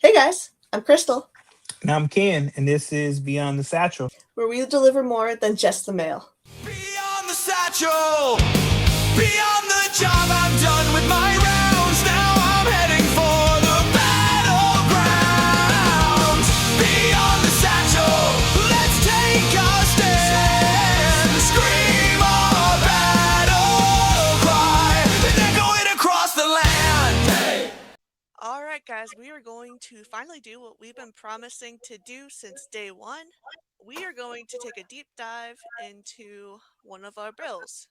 Hey guys, I'm Crystal, And I'm Ken, and this is Beyond the Satchel. where we deliver more than just the mail. Beyond the satchel, beyond the job, I'm done with my rounds. Now I'm heading for the battlegrounds. Beyond the satchel, let's take our stand. Scream our battle cry, and echo it across the land. Hey. Alright, guys, we are going to finally do what we've been promising to do since day one. We are going to take a deep dive into one of our bills.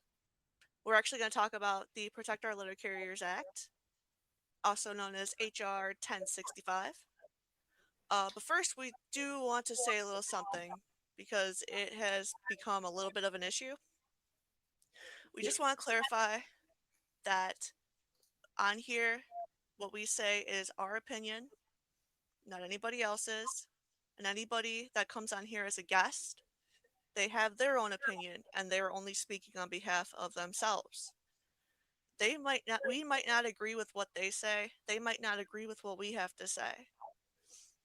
We're actually going to talk about the Protect Our Letter Carriers Act, also known as H.R. 1065. But first, we do want to say a little something because it has become a little bit of an issue. We just want to clarify that on here, what we say is our opinion, not anybody else's, and anybody that comes on here as a guest, they have their own opinion and they're only speaking on behalf of themselves. We might not agree with what they say, they might not agree with what we have to say,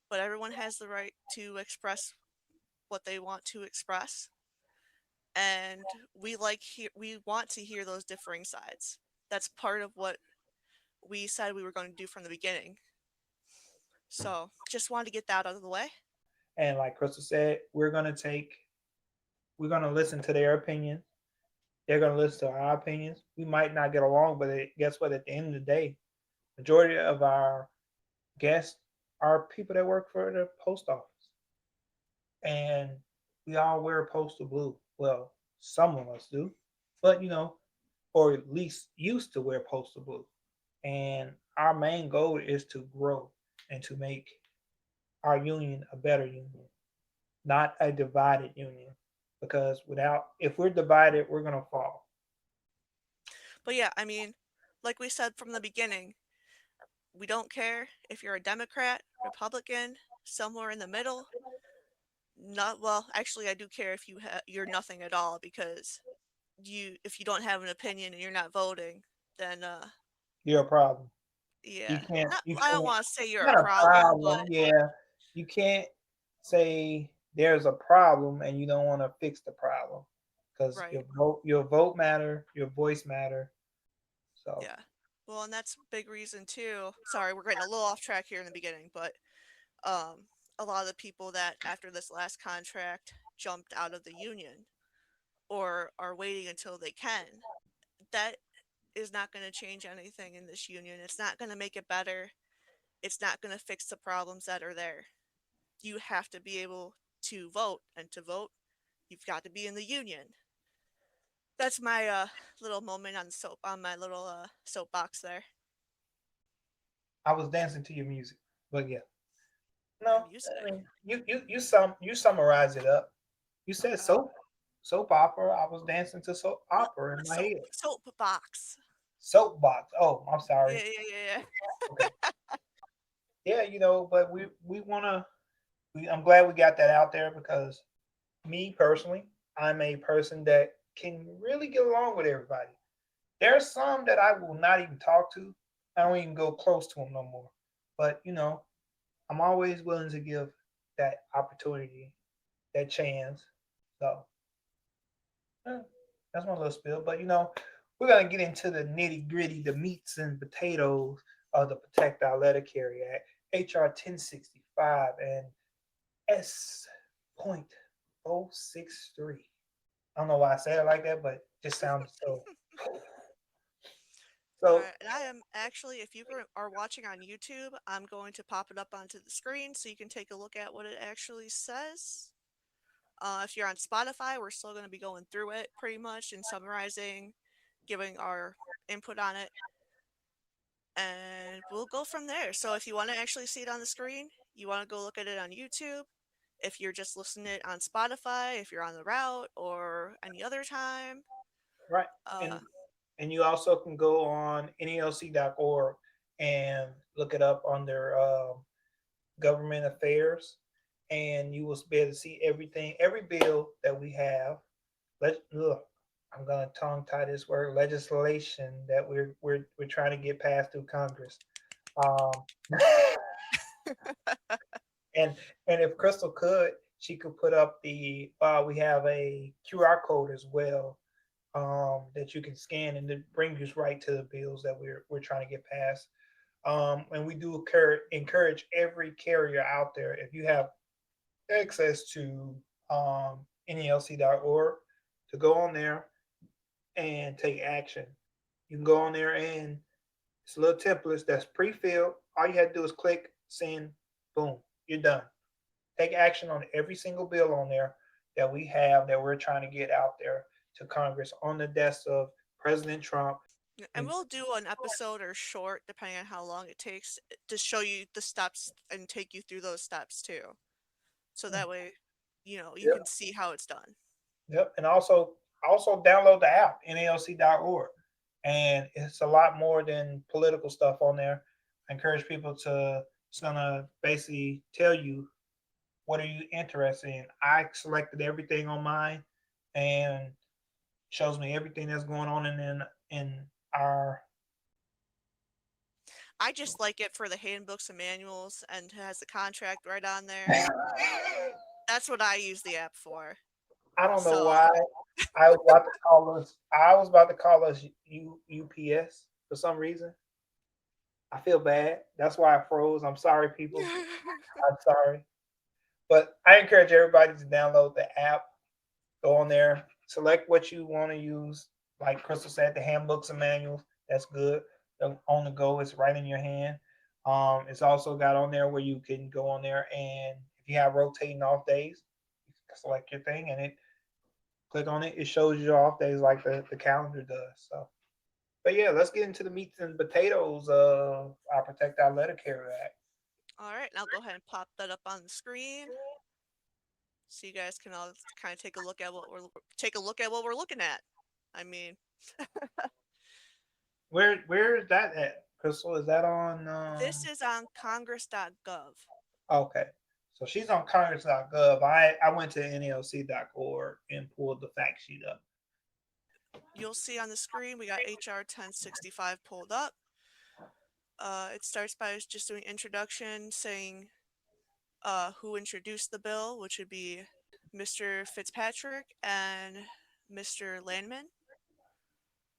but everyone has the right to express what they want to express, and we want to hear those differing sides. That's part of what we said we were going to do from the beginning. So, just wanted to get that out of the way. And like Crystal said, we're gonna listen to their opinions. They're gonna listen to our opinions. We might not get along, but guess what? At the end of the day, majority of our guests are people that work for the post office, and we all wear postal blue. Well, some of us do, but or at least used to wear postal blue. And our main goal is to grow and to make our union a better union, not a divided union. Because if we're divided, we're gonna fall. But yeah, I mean, like we said from the beginning, we don't care if you're a Democrat, Republican, somewhere in the middle. Not well, actually, I do care if you're nothing at all, because if you don't have an opinion and you're not voting, then You're a problem. You yeah, can't. not You I don't can't. want to say you're a Not a problem, problem. but Yeah, you can't say there's a problem and you don't want to fix the problem because right, your vote matter, your voice matter. So yeah. Well, and that's a big reason too. Sorry, we're getting a little off track here in the beginning, but um, a lot of the people that after this last contract jumped out of the union or are waiting until they can, that is not going to change anything in this union. It's not going to make it better. It's not going to fix the problems that are there. You have to be able to vote, and to vote, you've got to be in the union. That's my little moment on my little soapbox there. I was dancing to your music, but yeah, My no. I music. mean, you summarize it up. You said Oh, soap opera. I was dancing to soap no, opera in my head. soapbox. Soapbox. Oh, I'm Yeah, sorry. yeah, yeah, Okay. Yeah, but we wanna. I'm glad we got that out there because me personally, I'm a person that can really get along with everybody. There's some that I will not even talk to. I don't even go close to them no more. But I'm always willing to give that opportunity, that chance. So eh, that's my little spiel. But we're gonna get into the nitty gritty, the meats and potatoes of the Protect Our Letter Carrier Act, HR 1065 and S point 063. I don't know why I say it like that, but it just sounds so. yeah. All So right, and I am actually, if you are watching on YouTube, I'm going to pop it up onto the screen so you can take a look at what it actually says. If you're on Spotify, we're still going to be going through it pretty much and summarizing, giving our input on it, and we'll go from there. So if you want to actually see it on the screen, you want to go look at it on YouTube. If you're just listening to it on Spotify, if you're on the route or any other time, right, uh, and and you also can go on NELC.org and look it up under government affairs, and you will be able to see everything, every bill that we have. Look, I'm gonna tongue tie this word legislation that we're trying to get passed through Congress. Um, And if Crystal could, she could put up the we have a QR code as well that you can scan, and it brings you right to the bills that we're trying to get past. And we do encourage every carrier out there, if you have access to NELC.org, to go on there and take action. You can go on there and it's a little template that's pre-filled. All you have to do is click send, boom, you're done. Take action on every single bill on there that we have that we're trying to get out there to Congress on the desk of President Trump. And we'll do an episode or short, depending on how long it takes, to show you the steps and take you through those steps too. So that way, you Yep. can see how it's done. Yep. And also download the app, NALC.org. And it's a lot more than political stuff on there. I encourage people to, it's gonna basically tell you what are you interested in. I selected everything on mine and shows me everything that's going on in our I just like it for the handbooks and manuals, and it has the contract right on there. That's what I use the app for. I don't know So- why I was about to call us. I was about to call us UPS for some reason. I feel bad. That's why I froze. I'm sorry, people. I'm sorry. But I encourage everybody to download the app. Go on there, select what you want to use. Like Crystal said, the handbooks and manuals. That's good. The on the go, it's right in your hand. It's also got on there where you can go on there, and if you have rotating off days, you select your thing and it click on it. It shows you your off days like the calendar does. So, but yeah, let's get into the meats and potatoes of our Protect Our Letter Carrier Act. All right, and I'll go ahead and pop that up on the screen, so you guys can all kind of take a look at what we're looking at. I mean, Where is that at, Crystal? Is that on? this is on Congress.gov. Okay. So she's on Congress.gov. I went to NLC.org and pulled the fact sheet up. You'll see on the screen we got HR 1065 pulled up. It starts by just doing introduction, saying who introduced the bill, which would be Mr. Fitzpatrick and Mr. Landman.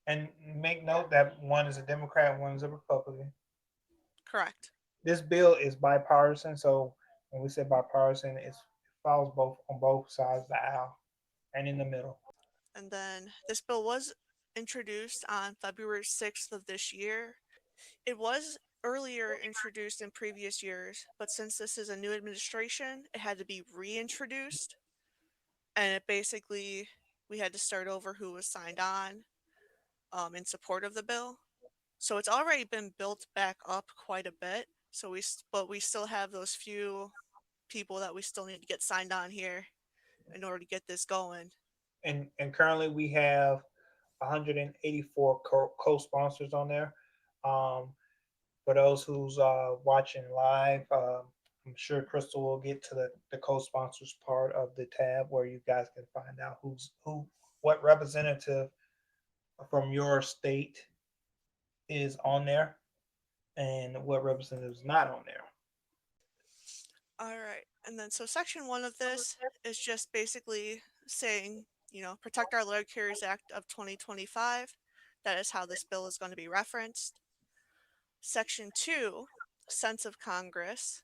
And make note that one is a Democrat and one is a Republican. Correct. This bill is bipartisan, so when we say bipartisan, it follows both on both sides of the aisle and in the middle. And then this bill was introduced on February 6th of this year. It was earlier introduced in previous years, but since this is a new administration, it had to be reintroduced. And it basically, we had to start over who was signed on in support of the bill. So it's already been built back up quite a bit. But we still have those few people that we still need to get signed on here in order to get this going. And currently we have 184 co-sponsors on there. For those who's watching live, I'm sure Crystal will get to the co-sponsors part of the tab where you guys can find out what representative from your state is on there and what representative is not on there. All right. And then so section 1 of this is just basically saying, Protect Our Letter Carriers Act of 2025. That is how this bill is going to be referenced. Section 2, Sense of Congress.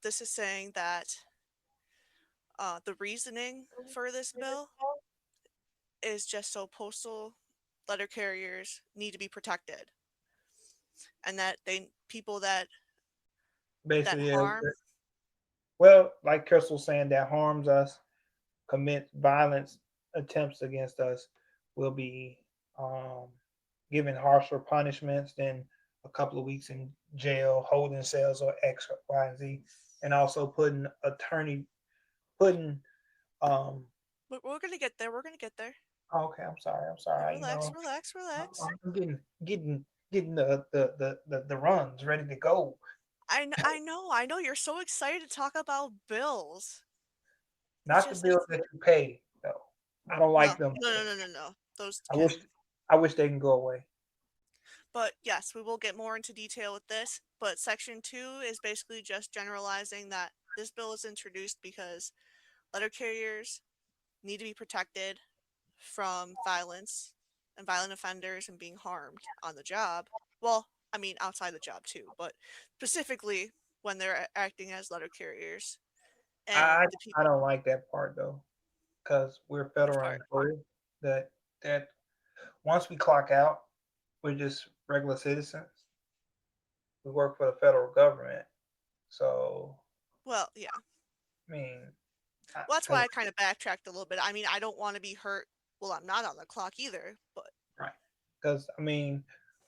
This is saying that the reasoning for this bill is just so postal letter carriers need to be protected, and that people that Basically, harm. Well, like Crystal saying, that harms us, commits violence attempts against us, will be given harsher punishments than a couple of weeks in jail, holding cells, or X, Y, and Z, and also putting. But we're gonna get there. Okay, I'm sorry. Relax. I'm getting the runs ready to go. I know. You're so excited to talk about bills. Not the bills that you pay, though. I don't like them. No. Those I wish they can go away. But yes, we will get more into detail with this. But Section 2 is basically just generalizing that this bill is introduced because letter carriers need to be protected from violence and violent offenders and being harmed on the job. Well, I mean, outside the job too, but specifically when they're acting as letter carriers. I And the I people, don't like that part though, because we're which federal part? employees. That once we clock out, we're just regular citizens. We work for the federal government, so Well, yeah. I mean, Well, that's why because I kind of backtracked a little bit. I mean, I don't want to be hurt. Well, I'm not on the clock either, but right, because I mean,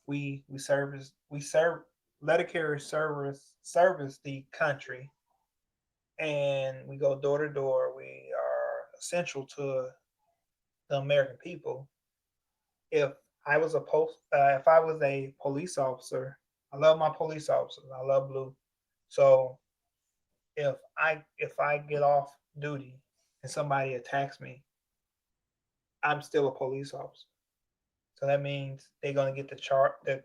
we serve letter carrier service the country, and we go door to door. We are essential to the American people. If if I was a police officer, I love my police officers. I love blue. So if I get off duty and somebody attacks me, I'm still a police officer. So that means they're gonna get the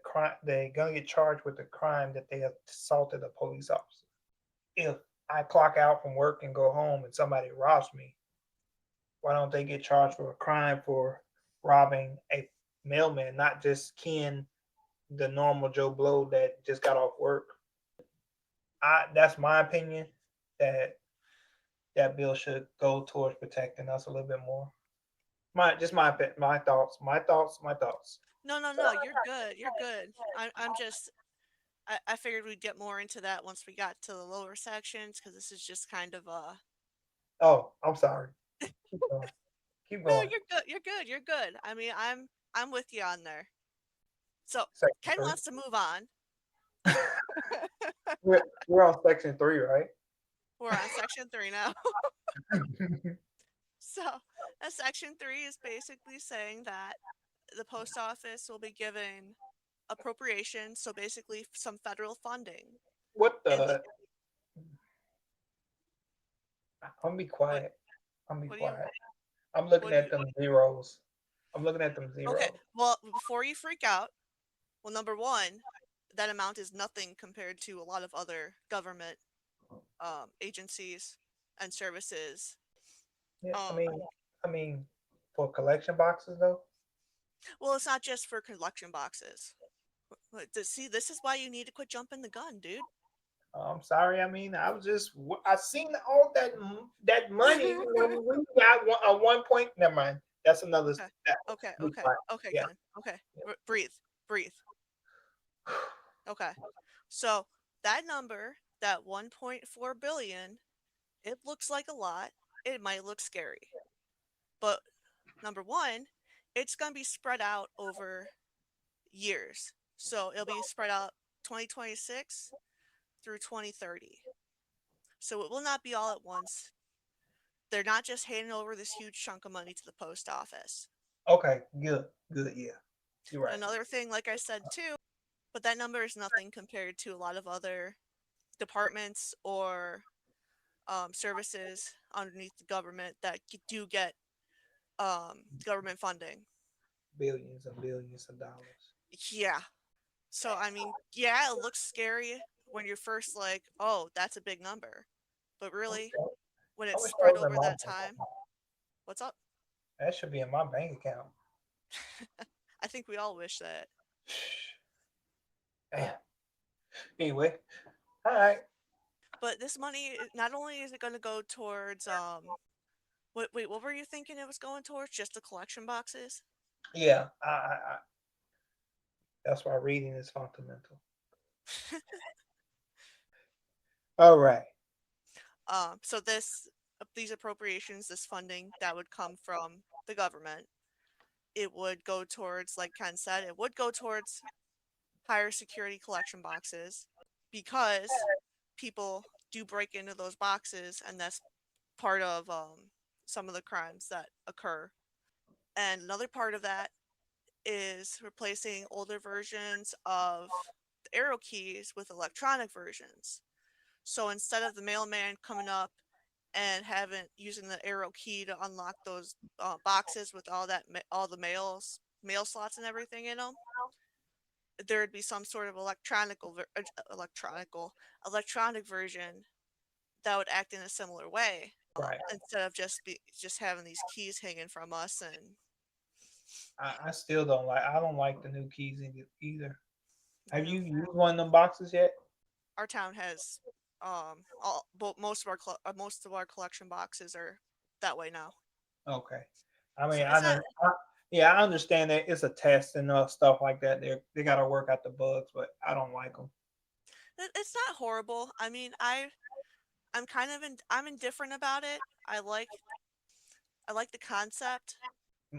crime. They're gonna get charged with the crime that they assaulted a police officer. If I clock out from work and go home and somebody robs me, why don't they get charged for a crime for robbing a mailman, not just Ken, the normal Joe Blow that just got off work? That's my opinion that that bill should go towards protecting us a little bit more. My thoughts, my thoughts. no, no, no. You're good. You're good. I'm just. I figured we'd get more into that once we got to the lower sections because this is just kind of Oh, I'm sorry. Keep going. Keep No, going. you're good. You're good. You're good. I mean, I'm with you on there. So Section Ken three. wants to move on. We're on section three, right? We're on section 3 now. So, section 3 is basically saying that the post office will be given appropriations, so basically some federal funding. What And the? I'm gonna be what quiet. I'm gonna be what do you quiet. I'm looking what do at you them zeros. I'm looking at them Okay, zeros. well, before you freak out, well, number 1, that amount is nothing compared to a lot of other government agencies and services. Yeah, Um, I mean, for collection boxes though. well, it's not just for collection boxes. See, this is why you need to quit jumping the gun, dude. I'm sorry. I mean, I seen all that money when we got a 1 point. Never mind. That's another. Okay. That, Okay. be Okay. quiet. Okay, Yeah. Ken. Okay. Breathe. Breathe. Okay. So that number, that 1.4 billion, it looks like a lot. It might look scary. But number 1, it's going to be spread out over years. So it'll be spread out 2026 through 2030. So it will not be all at once. They're not just handing over this huge chunk of money to the post office. Okay. Good. Good. Yeah. You're right. Another thing, like I said too, but that number is nothing compared to a lot of other departments or services underneath the government that do get government funding. Billions and billions of dollars. Yeah. So, I mean, yeah, it looks scary when you're first like, oh, that's a big number. But really, when I it's wish that spread was in over my that bank time, account. what's up? That should be in my bank account. I think we all wish that. Damn. Anyway, all right. But this money, not only is it going to go towards, wait, what were you thinking it was going towards? Just the collection boxes? Yeah. That's why reading is fundamental. All right. So these appropriations, this funding that would come from the government, it would go towards, like Ken said, it would go towards higher security collection boxes because people do break into those boxes, and that's part of some of the crimes that occur. And another part of that is replacing older versions of the arrow keys with electronic versions. So instead of the mailman coming up and having using the arrow key to unlock those boxes with all the mail slots and everything in them, there would be some sort of electronic version that would act in a similar way, Right. instead of just having these keys hanging from us. And I still don't like. I don't like the new keys either. you Have know, you used one of them boxes yet? our town has most of our collection boxes are that way now. Okay. I mean, So it's not yeah, I understand that it's a test and stuff like that. They got to work out the bugs, but I don't like them. it's not horrible. I mean, I'm indifferent about it. I like the concept,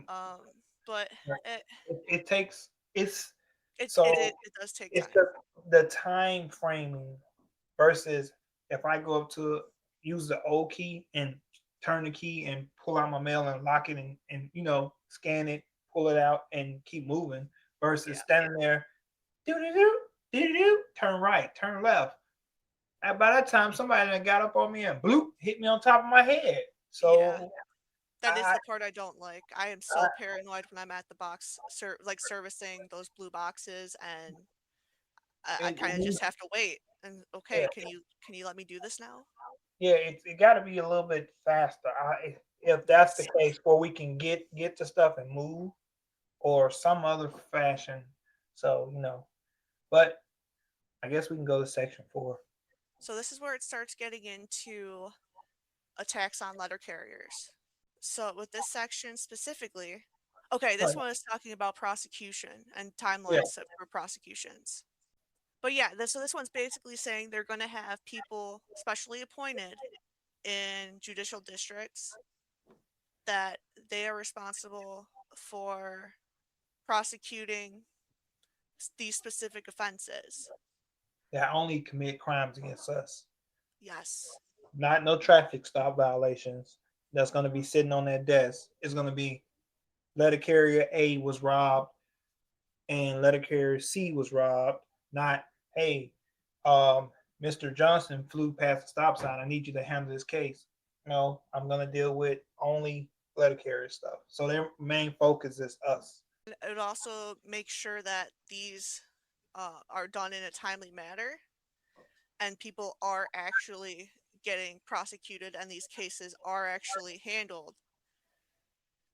um, but it It takes it so it, it, it does take it's time. the time framing versus if I go up to use the old key and turn the key and pull out my mail and lock it and scan it, pull it out and keep moving versus Yeah, standing there, do do do do do, turn right, turn left. And by that time, somebody that got up on me and bloop hit me on top of my head. yeah. So That is I, the part I don't like. I am so paranoid when I'm at the box, servicing those blue boxes, and I kind of just have to wait. And yeah, okay, can you let me do this now? yeah, it got to be a little bit faster. If that's the Yes. case, where we can get the stuff and move, or some other fashion. So but I guess we can go to section 4. So this is where it starts getting into attacks on letter carriers. So with this section specifically, okay, this Right. one is talking about prosecution and Yeah, timelines for prosecutions. But yeah, so this one's basically saying they're going to have people specially appointed in judicial districts that they are responsible for prosecuting these specific offenses. that only commit crimes against us. Yes. Not no traffic stop violations. That's going to be sitting on that desk. It's going to be letter carrier A was robbed and letter carrier C was robbed. Not, hey, Mr. Johnson flew past the stop sign. I need you to handle this case. No, I'm going to deal with only letter carrier stuff. So their main focus is us. It would also make sure that these are done in a timely manner and people are actually getting prosecuted and these cases are actually handled,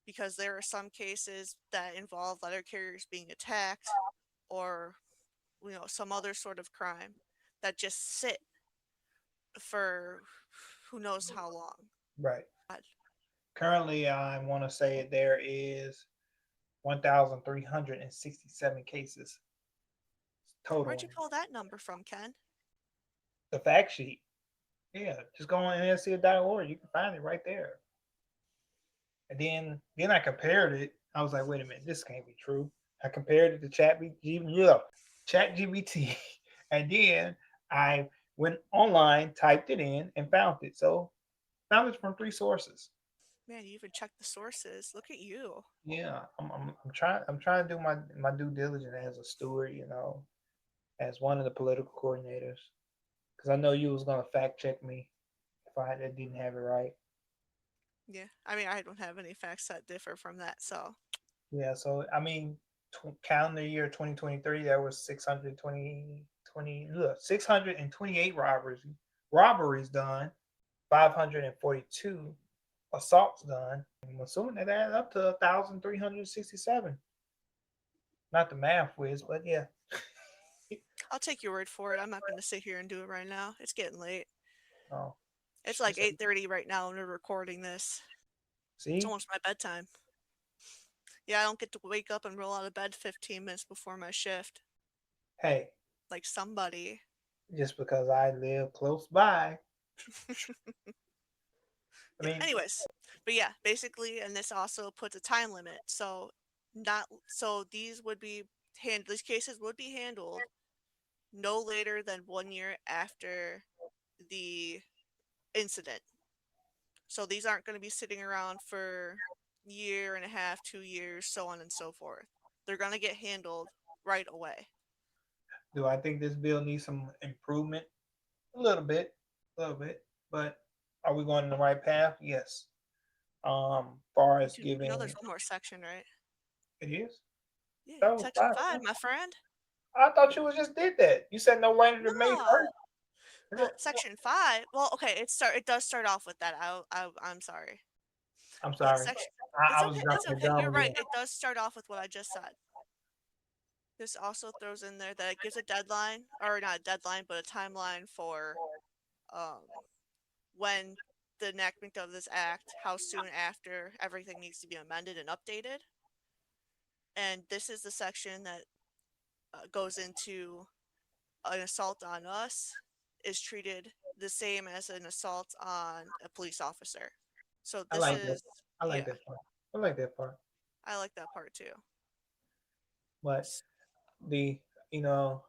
because there are some cases that involve letter carriers being attacked or some other sort of crime that just sit for who knows how long. Right. God, Currently, I want to say there is 1,367 cases where'd total. you pull that number from, Ken? The fact sheet. Yeah, just go on nsc.org. You can find it right there. And then I compared it. I was like, wait a minute, this can't be true. I compared it to Chat GBT, and then I went online, typed it in, and found it. So found it from 3 sources. Man, you even checked the sources. Look at you. Yeah, I'm trying to do my due diligence as a steward, as one of the political coordinators, because I know you was gonna fact check me if I didn't have it right. Yeah, I mean, I don't have any facts that differ from that, so Yeah, so I mean, calendar year 2023, there was 628 robberies done, 542 assaults done. I'm assuming that adds up to 1,367. Not the math whiz, but yeah. I'll take your word for it. I'm not going to sit here and do it right now. It's getting late. Oh, It's like 8:30 right now when we're recording this. It's see, almost my bedtime. Yeah, I don't get to wake up and roll out of bed 15 minutes before my shift. hey, Like somebody. just because I live close by, I Yeah, mean, anyways. But yeah, basically, and this also puts a time limit. So not so these cases would be handled no later than 1 year after the incident. So these aren't going to be sitting around for year and a half, 2 years, so on and so forth. They're going to get handled right away. do I think this bill needs some improvement? A little bit, but are we going in the right path? Yes. Far as You know giving there's one more section, right? it is. Yeah, That was section five. 5, my friend. I thought you just did that. You said no later than May No. 1st. Well, section 5. Well, okay, it does start off with that. I'm sorry. I'm But sorry. section I It's was okay. It's jumping the okay. gun You're right. again. It does start off with what I just said. This also throws in there that it gives a deadline, or not a deadline, but a timeline for um when the enactment of this act, how soon after everything needs to be amended and updated. And this is the section that goes into an assault on us is treated the same as an assault on a police officer. So I this like that. is, I like yeah, that part. I like that part. I like that part too. But the you know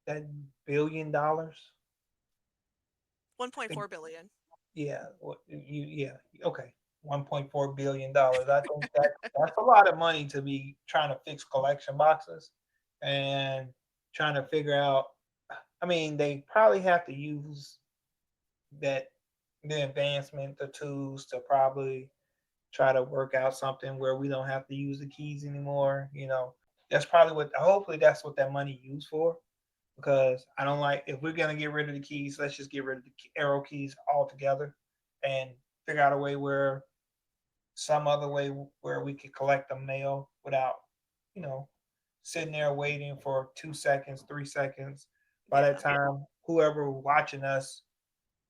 that $1 billion. 1.4 billion. Yeah, yeah, okay. $1.4 billion. I think that's a lot of money to be trying to fix collection boxes and trying to figure out. I mean, they probably have to use that the advancement, the tools to probably try to work out something where we don't have to use the keys anymore. That's probably what. Hopefully, that's what that money used for. Because I don't like if we're gonna get rid of the keys, let's just get rid of the arrow keys altogether, and figure out a way where some other way where we could collect the mail without, you know, sitting there waiting for 2 seconds, 3 seconds. By that Yeah. time, whoever watching us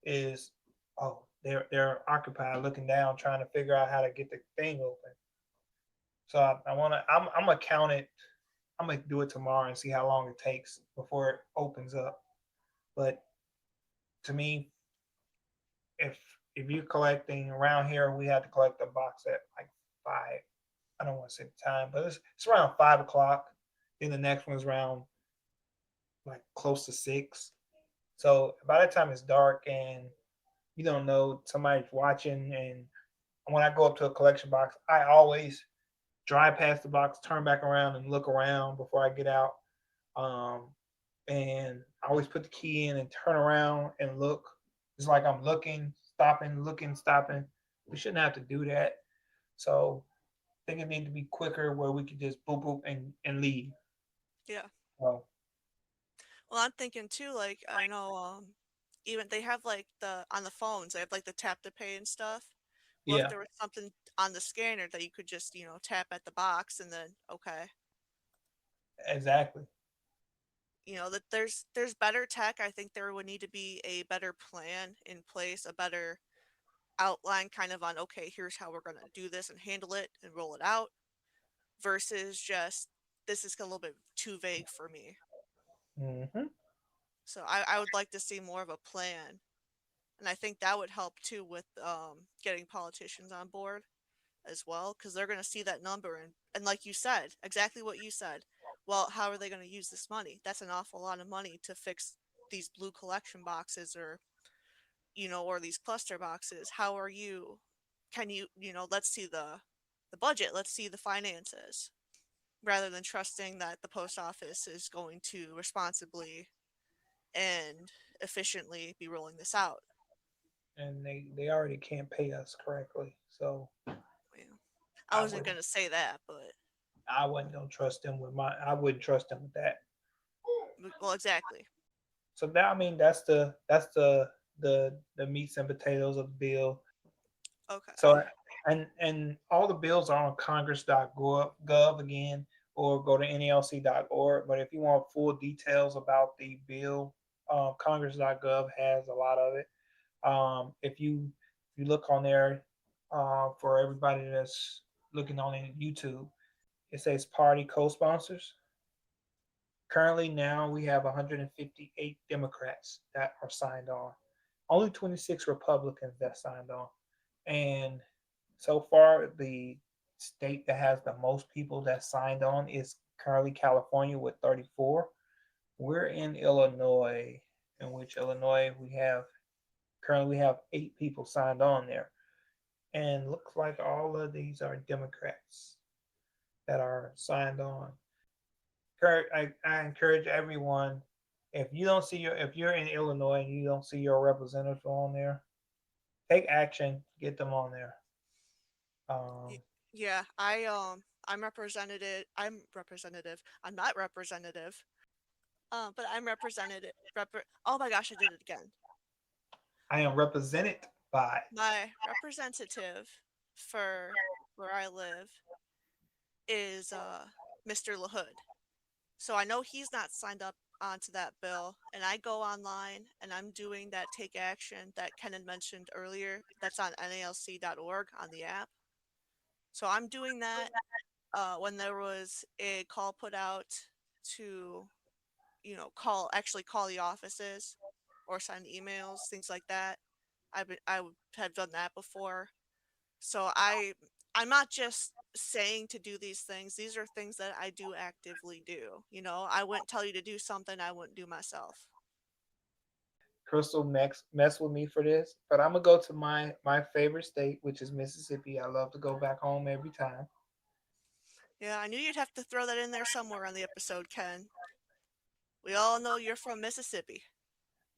is, oh, they're occupied looking down trying to figure out how to get the thing open. So I want to. I'm gonna count it. I'm gonna do it tomorrow and see how long it takes before it opens up. But to me, if if you're collecting around here, we had to collect the box at like 5. I don't want to say the time, but it's around 5 o'clock. Then the next one's around like close to 6. So by the time it's dark and you don't know somebody's watching, and when I go up to a collection box, I always drive past the box, turn back around, and look around before I get out. Um, and I always put the key in and turn around and look. It's like I'm looking, stopping, looking, stopping. We shouldn't have to do that. So I think it needs to be quicker where we could just boop boop and leave. Yeah. So Well, I'm thinking too, like, I know, even they have like on the phones, they have like the tap to pay and stuff. Well, if yeah, there was something on the scanner that you could just, tap at the box and then, okay. exactly. That there's better tech. I think there would need to be a better plan in place, a better outline kind of on, okay, here's how we're going to do this and handle it and roll it out versus just this is a little bit too vague for me. Hmm. So I would like to see more of a plan. And I think that would help too with getting politicians on board as well, because they're going to see that number and like you said, exactly what you said. Well, how are they going to use this money? That's an awful lot of money to fix these blue collection boxes or these cluster boxes. How are you? Can let's see the budget. Let's see the finances rather than trusting that the post office is going to responsibly and efficiently be rolling this out. And they already can't pay us correctly, so Yeah. I I wasn't would going to say that, but I wouldn't gonna trust them with my. I wouldn't trust them with that. well, exactly. So that, I mean, that's the meats and potatoes of the bill. Okay. So and all the bills are on congress.gov again, or go to nlc.org. But if you want full details about the bill, congress.gov has a lot of it. If you look on there, for everybody that's looking on YouTube, it says party co-sponsors. Currently, now we have 158 Democrats that are signed on. Only 26 Republicans that signed on. And so far, the state that has the most people that signed on is currently California with 34. We're in Illinois, in which Illinois we have 8 people signed on there. And looks like all of these are Democrats that are signed on. I encourage everyone, if you're in Illinois and you don't see your representative on there, take action, get them on there. Y- Um, Yeah, I'm representative. I'm representative. I'm not representative. But I'm represented. Oh my gosh, I did it again. I am represented by. My representative for where I live is Mr. LaHood. So I know he's not signed up onto that bill, and I go online and I'm doing that take action that Ken had mentioned earlier. That's on nalc.org on the app. So I'm doing that when there was a call put out to, call the offices or send emails, things like that. Have done that before. So I'm not just saying to do these things. These are things that I do actively do. I wouldn't tell you to do something I wouldn't do myself. Crystal mess with me for this, but I'm gonna go to my favorite state, which is Mississippi. I love to go back home every time. Yeah, I knew you'd have to throw that in there somewhere on the episode, Ken. We all know you're from Mississippi.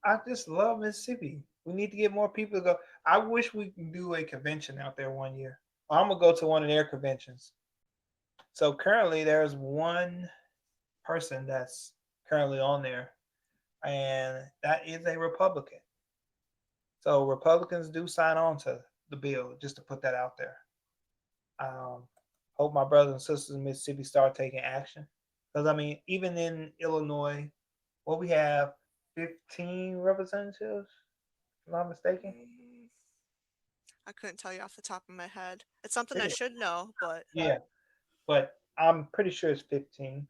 I just love Mississippi. We need to get more people to go. I wish we can do a convention out there one year. I'm gonna go to one of their conventions. So currently, there's one person that's currently on there, and that is a Republican. So Republicans do sign on to the bill, just to put that out there. Um, Hope my brothers and sisters in Mississippi start taking action. Because I mean, even in Illinois, what we have 15 representatives, if I'm not mistaken. Mm, I couldn't tell you off the top of my head. It's something I It is. should know, but Yeah, but I'm pretty sure it's 15.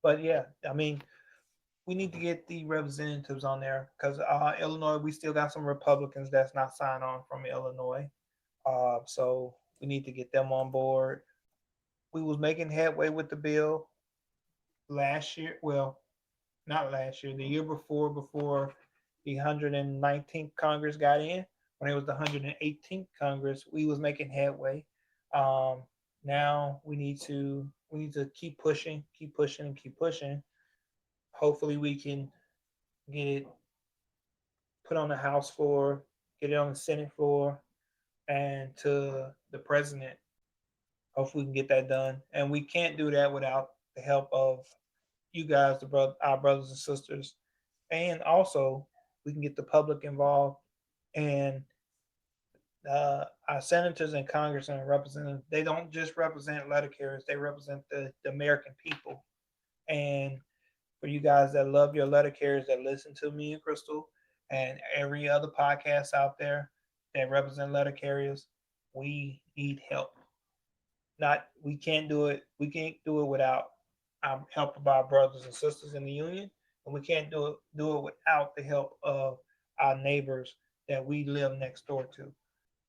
But yeah, I mean, we need to get the representatives on there because Illinois, we still got some Republicans that's not signed on from Illinois. So we need to get them on board. We was making headway with the bill last year. Well, not last year, the year before the 119th Congress got in. When it was the 118th Congress, we was making headway. Um, Now we need to keep pushing, keep pushing, and keep pushing. Hopefully, we can get it put on the House floor, get it on the Senate floor, and to the president. Hopefully, we can get that done. And we can't do that without the help of you guys, our brothers and sisters, and also we can get the public involved. And our senators and congressmen and representatives, they don't just represent letter carriers; they represent the American people. And for you guys that love your letter carriers, that listen to me and Crystal, and every other podcast out there that represent letter carriers, we need help. Not we can't do it. We can't do it without help of our brothers and sisters in the union, and we can't do it without the help of our neighbors that we live next door to.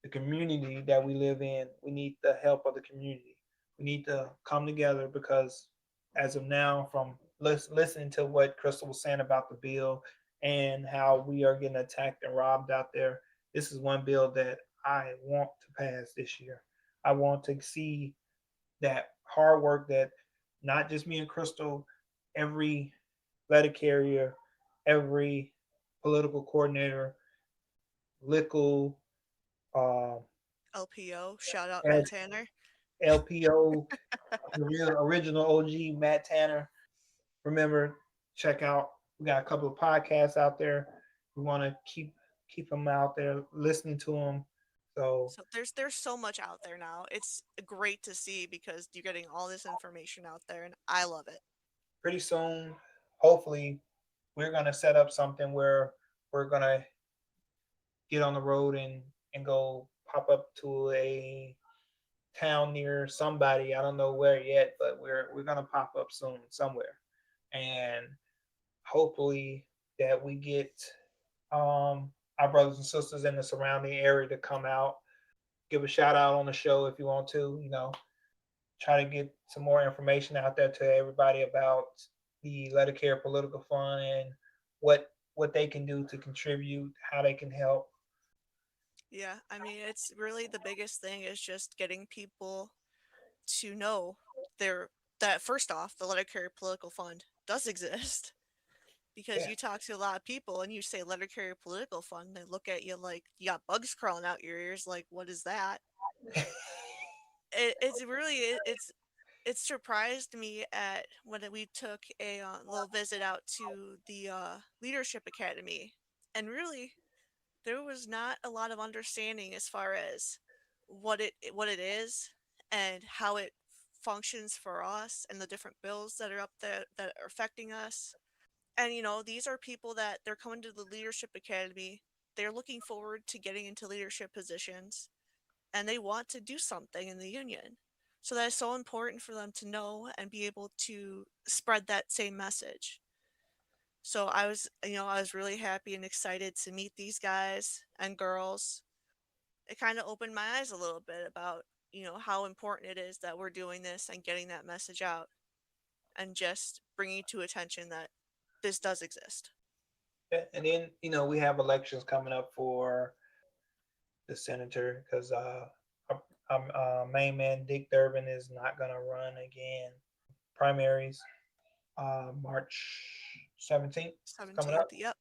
The community that we live in, we need the help of the community. We need to come together because, as of now, from listening to what Crystal was saying about the bill and how we are getting attacked and robbed out there, this is one bill that I want to pass this year. I want to see that hard work that not just me and Crystal, every letter carrier, every political coordinator, lickle, uh, LPO, shout out Matt Tanner. LPO, the real original OG Matt Tanner. Remember, check out. We got a couple of podcasts out there. We want to keep them out there, listening to them. So So there's so much out there now. It's great to see because you're getting all this information out there, and I love it. pretty soon, hopefully, we're gonna set up something where we're gonna get on the road and go pop up to a town near somebody. I don't know where yet, but we're gonna pop up soon somewhere, and hopefully that we get our brothers and sisters in the surrounding area to come out, give a shout out on the show if you want to. Try to get some more information out there to everybody about the Let It Care Political Fund and what they can do to contribute, how they can help. Yeah, I mean, it's really the biggest thing is just getting people to know their that first off, the Let It Carry Political Fund does exist. Because Yeah. you talk to a lot of people and you say Let It Carry Political Fund, they look at you like you got bugs crawling out your ears. Like, what is that? It's really it's it surprised me at when we took a little visit out to the leadership academy, and really there was not a lot of understanding as far as what it is and how it functions for us and the different bills that are up there that are affecting us. And these are people that they're coming to the leadership academy. They're looking forward to getting into leadership positions and they want to do something in the union. So that is so important for them to know and be able to spread that same message. So I was really happy and excited to meet these guys and girls. It kind of opened my eyes a little bit about, how important it is that we're doing this and getting that message out and just bringing to attention that this does exist. Yeah, and then we have elections coming up for the senator because main man Dick Durbin is not gonna run again. Primaries, March 17th is coming up. 17th, yep.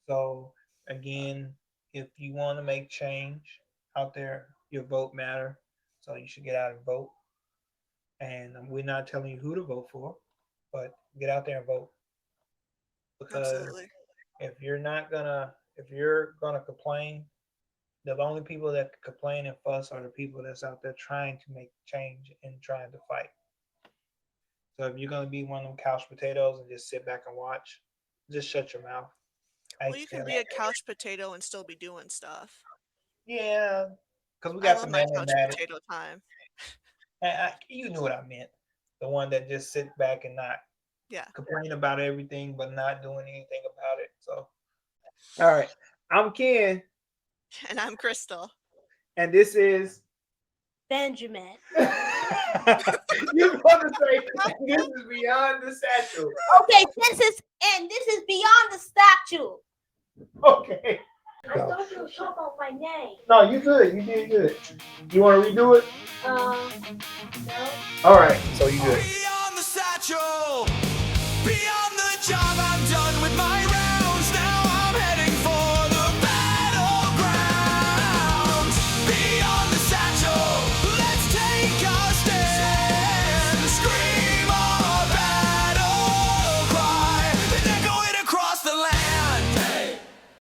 So again, if you want to make change out there, your vote matter. So you should get out and vote. And we're not telling you who to vote for, but get out there and vote. Because Absolutely. if you're gonna complain, the only people that complain and fuss are the people that's out there trying to make change and trying to fight. So if you're gonna be one of them couch potatoes and just sit back and watch, just shut your mouth. Well, you can be a couch potato and still be doing stuff. Yeah, because we I got love the my man couch that potato time. you knew what I meant. The one that just sit back and not Yeah. complain about everything, but not doing anything about it. So, all right, I'm Ken, And I'm Crystal. and this is Benjamin. you're supposed to say this is Beyond the Satchel. Okay, this is Beyond the Satchel. Okay. I thought you were talking about my name. No, you good. You did good. You want to redo it? No. All right. So you good. Beyond the Satchel.